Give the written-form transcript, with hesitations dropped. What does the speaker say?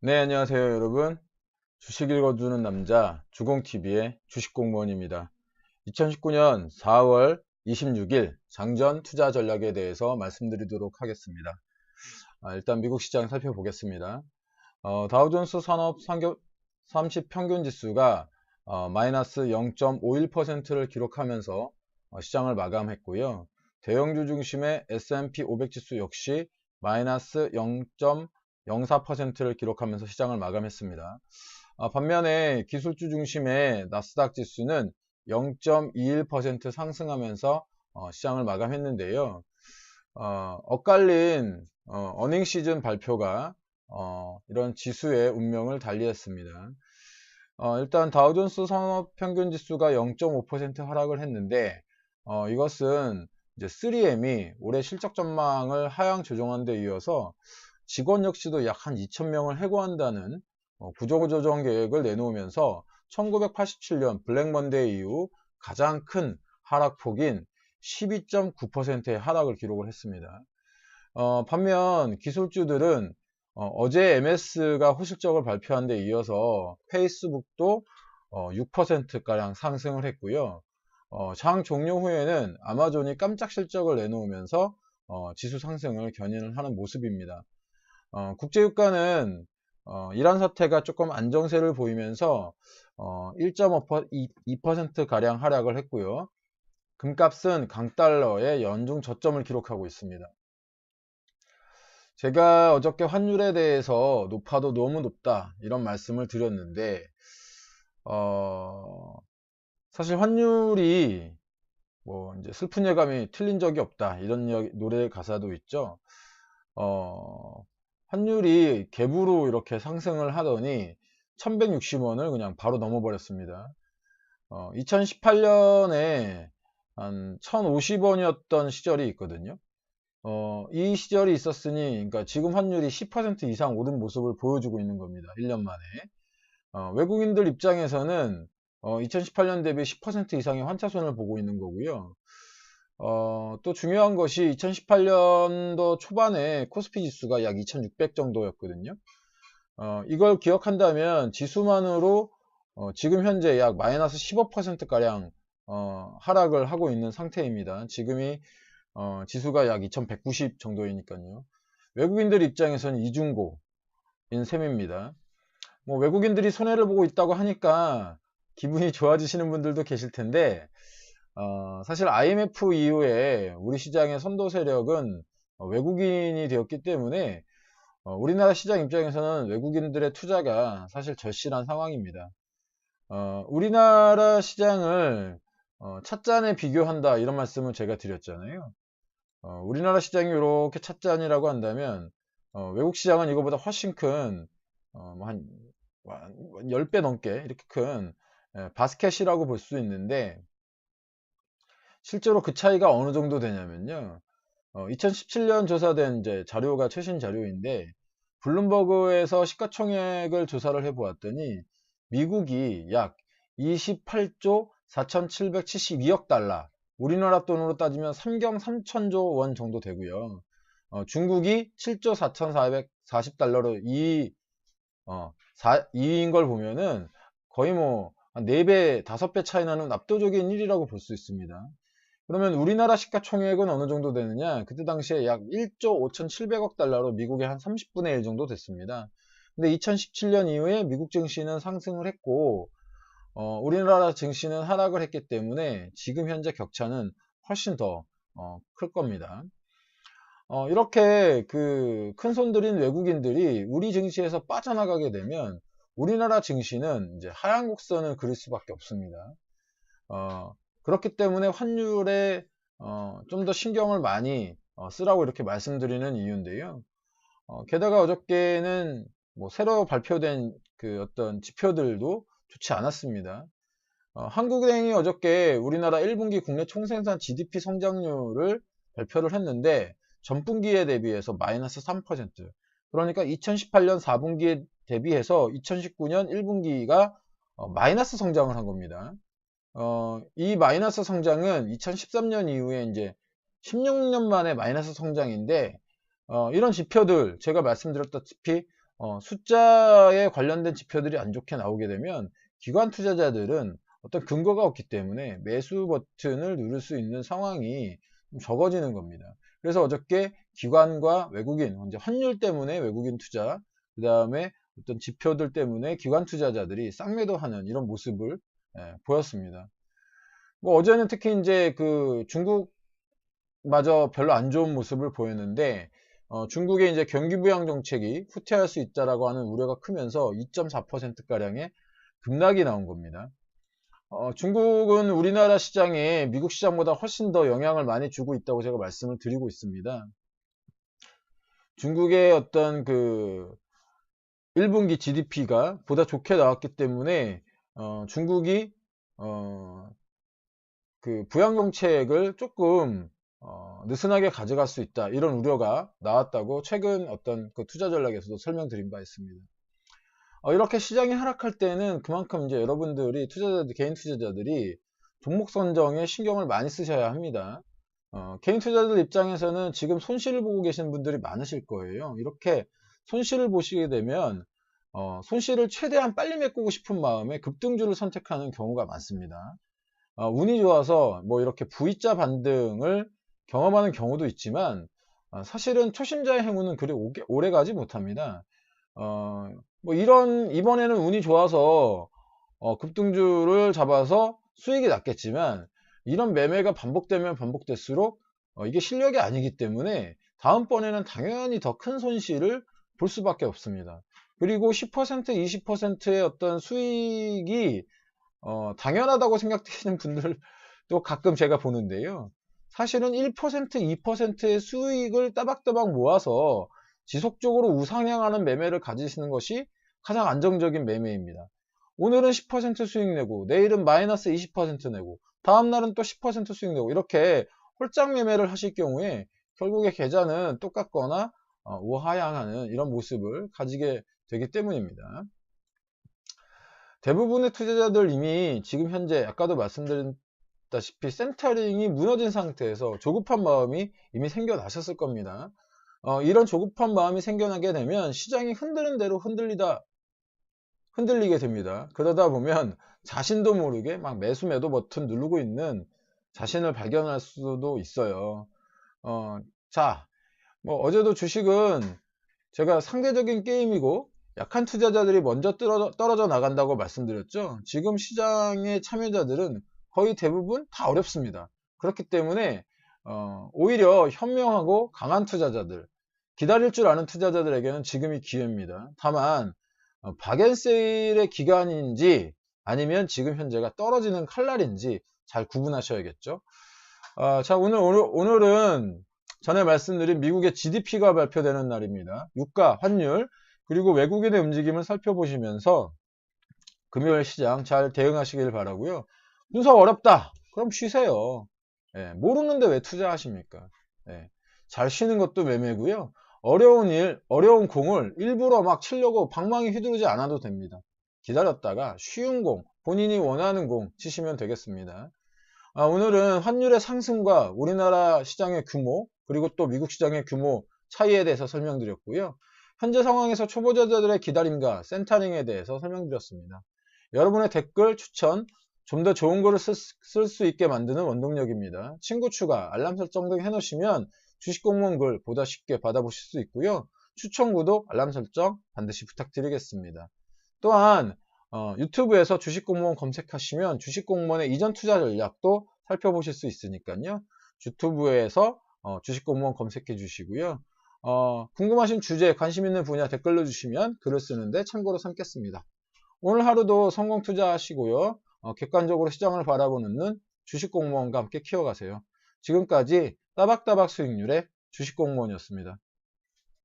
네, 안녕하세요, 여러분. 주식 읽어주는 남자, 주공TV의 주식공무원입니다. 2019년 4월 26일 장전 투자 전략에 대해서 말씀드리도록 하겠습니다. 일단 미국 시장 살펴보겠습니다. 다우존스 산업 30 평균 지수가 마이너스 0.51%를 기록하면서 시장을 마감했고요. 대형주 중심의 S&P 500 지수 역시 마이너스 0.04%를 기록하면서 시장을 마감했습니다. 반면에 기술주 중심의 나스닥 지수는 0.21% 상승하면서 시장을 마감했는데요. 엇갈린 어닝 시즌 발표가 이런 지수의 운명을 달리했습니다. 일단 다우존스 산업 평균 지수가 0.5% 하락을 했는데 이것은 이제 3M이 올해 실적 전망을 하향 조정한 데 이어서 직원 역시도 약 한 2,000명을 해고한다는 구조조정 계획을 내놓으면서 1987년 블랙먼데이 이후 가장 큰 하락폭인 12.9%의 하락을 기록을 했습니다. 반면 기술주들은 어제 MS가 호실적을 발표한 데 이어서 페이스북도 6%가량 상승을 했고요. 장 종료 후에는 아마존이 깜짝 실적을 내놓으면서 지수 상승을 견인을 하는 모습입니다. 국제유가는 이란 사태가 조금 안정세를 보이면서 1.2%가량 하락을 했고요. 금값은 강달러의 연중 저점을 기록하고 있습니다. 제가 어저께 환율에 대해서 높아도 너무 높다 이런 말씀을 드렸는데 사실 환율이 뭐 이제 슬픈 예감이 틀린 적이 없다 이런 노래 가사도 있죠. 환율이 갭으로 이렇게 상승을 하더니 1160원을 그냥 바로 넘어버렸습니다. 2018년에 한 1050원이었던 시절이 있거든요. 이 시절이 있었으니, 그러니까 지금 환율이 10% 이상 오른 모습을 보여주고 있는 겁니다. 1년 만에. 외국인들 입장에서는 2018년 대비 10% 이상의 환차손을 보고 있는 거고요. 또 중요한 것이 2018년도 초반에 코스피 지수가 약 2600 정도였거든요. 이걸 기억한다면 지수만으로 지금 현재 약 마이너스 15%가량 하락을 하고 있는 상태입니다. 지금이 지수가 약 2190 정도이니까요. 외국인들 입장에서는 이중고인 셈입니다. 뭐 외국인들이 손해를 보고 있다고 하니까 기분이 좋아지시는 분들도 계실 텐데 사실 IMF 이후에 우리 시장의 선도 세력은 외국인이 되었기 때문에 우리나라 시장 입장에서는 외국인들의 투자가 사실 절실한 상황입니다. 우리나라 시장을 찻잔에 비교한다 이런 말씀을 제가 드렸잖아요. 우리나라 시장이 이렇게 찻잔이라고 한다면 외국 시장은 이거보다 훨씬 큰 한 10배 넘게 이렇게 큰 바스켓이라고 볼 수 있는데 실제로 그 차이가 어느 정도 되냐면요. 2017년 조사된 이제 자료가 최신 자료인데 블룸버그에서 시가총액을 조사를 해보았더니 미국이 약 28조 4,772억 달러, 우리나라 돈으로 따지면 3경 3천조 원 정도 되고요. 중국이 7조 4,440달러로 2위인 걸 보면은 거의 뭐 4배, 5배 차이 나는 압도적인 1위라고 볼 수 있습니다. 그러면 우리나라 시가총액은 어느 정도 되느냐? 그때 당시에 약 1조 5,700억 달러로 미국의 한 30분의 1 정도 됐습니다. 근데 2017년 이후에 미국 증시는 상승을 했고, 우리나라 증시는 하락을 했기 때문에 지금 현재 격차는 훨씬 더 클 겁니다. 이렇게 그 큰손들인 외국인들이 우리 증시에서 빠져나가게 되면 우리나라 증시는 이제 하향 곡선을 그릴 수밖에 없습니다. 그렇기 때문에 환율에 좀 더 신경을 많이 쓰라고 이렇게 말씀드리는 이유인데요. 게다가 어저께는 뭐 새로 발표된 그 어떤 지표들도 좋지 않았습니다. 한국은행이 어저께 우리나라 1분기 국내 총생산 GDP 성장률을 발표를 했는데 전분기에 대비해서 마이너스 3%. 그러니까 2018년 4분기에 대비해서 2019년 1분기가 마이너스 성장을 한 겁니다. 이 마이너스 성장은 2013년 이후에 이제 16년 만에 마이너스 성장인데, 이런 지표들, 제가 말씀드렸다시피, 숫자에 관련된 지표들이 안 좋게 나오게 되면 기관 투자자들은 어떤 근거가 없기 때문에 매수 버튼을 누를 수 있는 상황이 좀 적어지는 겁니다. 그래서 어저께 기관과 외국인, 이제 환율 때문에 외국인 투자, 그 다음에 어떤 지표들 때문에 기관 투자자들이 쌍매도하는 이런 모습을 보였습니다. 뭐 어제는 특히 이제 그 중국마저 별로 안 좋은 모습을 보였는데 중국의 이제 경기 부양 정책이 후퇴할 수 있다라고 하는 우려가 크면서 2.4%가량의 급락이 나온 겁니다. 중국은 우리나라 시장에 미국 시장보다 훨씬 더 영향을 많이 주고 있다고 제가 말씀을 드리고 있습니다. 중국의 어떤 그 1분기 GDP가 보다 좋게 나왔기 때문에 중국이 그 부양 정책을 조금 느슨하게 가져갈 수 있다, 이런 우려가 나왔다고 최근 어떤 그 투자 전략에서도 설명드린 바 있습니다. 이렇게 시장이 하락할 때는 그만큼 이제 여러분들이 투자자들, 개인 투자자들이 종목 선정에 신경을 많이 쓰셔야 합니다. 개인 투자자들 입장에서는 지금 손실을 보고 계시는 분들이 많으실 거예요. 이렇게 손실을 보시게 되면 손실을 최대한 빨리 메꾸고 싶은 마음에 급등주를 선택하는 경우가 많습니다. 운이 좋아서 뭐 이렇게 V자 반등을 경험하는 경우도 있지만 사실은 초심자의 행운은 그리 오래 가지 못합니다. 뭐 이번에는 운이 좋아서 급등주를 잡아서 수익이 났겠지만 이런 매매가 반복되면 반복될수록 이게 실력이 아니기 때문에 다음번에는 당연히 더 큰 손실을 볼 수밖에 없습니다. 그리고 10%, 20%의 어떤 수익이 당연하다고 생각되시는 분들도 가끔 제가 보는데요. 사실은 1%, 2%의 수익을 따박따박 모아서 지속적으로 우상향하는 매매를 가지시는 것이 가장 안정적인 매매입니다. 오늘은 10% 수익 내고 내일은 마이너스 20% 내고 다음날은 또 10% 수익 내고 이렇게 홀짝 매매를 하실 경우에 결국에 계좌는 똑같거나 우하향하는 이런 모습을 가지게 되기 때문입니다. 대부분의 투자자들 이미 지금 현재 아까도 말씀드렸다시피 센터링이 무너진 상태에서 조급한 마음이 이미 생겨나셨을 겁니다. 이런 조급한 마음이 생겨나게 되면 시장이 흔드는 대로 흔들리게 됩니다. 그러다 보면 자신도 모르게 막 매수 매도 버튼 누르고 있는 자신을 발견할 수도 있어요. 자, 뭐 어제도 주식은 제가 상대적인 게임이고 약한 투자자들이 먼저 떨어져 나간다고 말씀드렸죠. 지금 시장의 참여자들은 거의 대부분 다 어렵습니다. 그렇기 때문에 오히려 현명하고 강한 투자자들, 기다릴 줄 아는 투자자들에게는 지금이 기회입니다. 다만 박앤세일의 기간인지 아니면 지금 현재가 떨어지는 칼날인지 잘 구분하셔야겠죠. 자, 오늘은 전에 말씀드린 미국의 GDP가 발표되는 날입니다. 유가, 환율, 그리고 외국인의 움직임을 살펴보시면서 금요일 시장 잘 대응하시길 바라고요. 분석 어렵다, 그럼 쉬세요. 모르는데 왜 투자하십니까? 잘 쉬는 것도 매매고요. 어려운 공을 일부러 막 치려고 방망이 휘두르지 않아도 됩니다. 기다렸다가 쉬운 공, 본인이 원하는 공 치시면 되겠습니다. 오늘은 환율의 상승과 우리나라 시장의 규모, 그리고 또 미국 시장의 규모 차이에 대해서 설명드렸고요. 현재 상황에서 초보자들의 기다림과 센터링에 대해서 설명드렸습니다. 여러분의 댓글, 추천, 좀 더 좋은 거를 쓸 수 있게 만드는 원동력입니다. 친구 추가, 알람 설정 등 해놓으시면 주식공무원 글 보다 쉽게 받아보실 수 있고요. 추천, 구독, 알람 설정 반드시 부탁드리겠습니다. 또한 유튜브에서 주식공무원 검색하시면 주식공무원의 이전 투자 전략도 살펴보실 수 있으니까요. 유튜브에서 주식공무원 검색해 주시고요. 궁금하신 주제, 관심 있는 분야 댓글로 주시면 글을 쓰는데 참고로 삼겠습니다. 오늘 하루도 성공 투자하시고요. 객관적으로 시장을 바라보는 눈, 주식공무원과 함께 키워가세요. 지금까지 따박따박 수익률의 주식공무원이었습니다.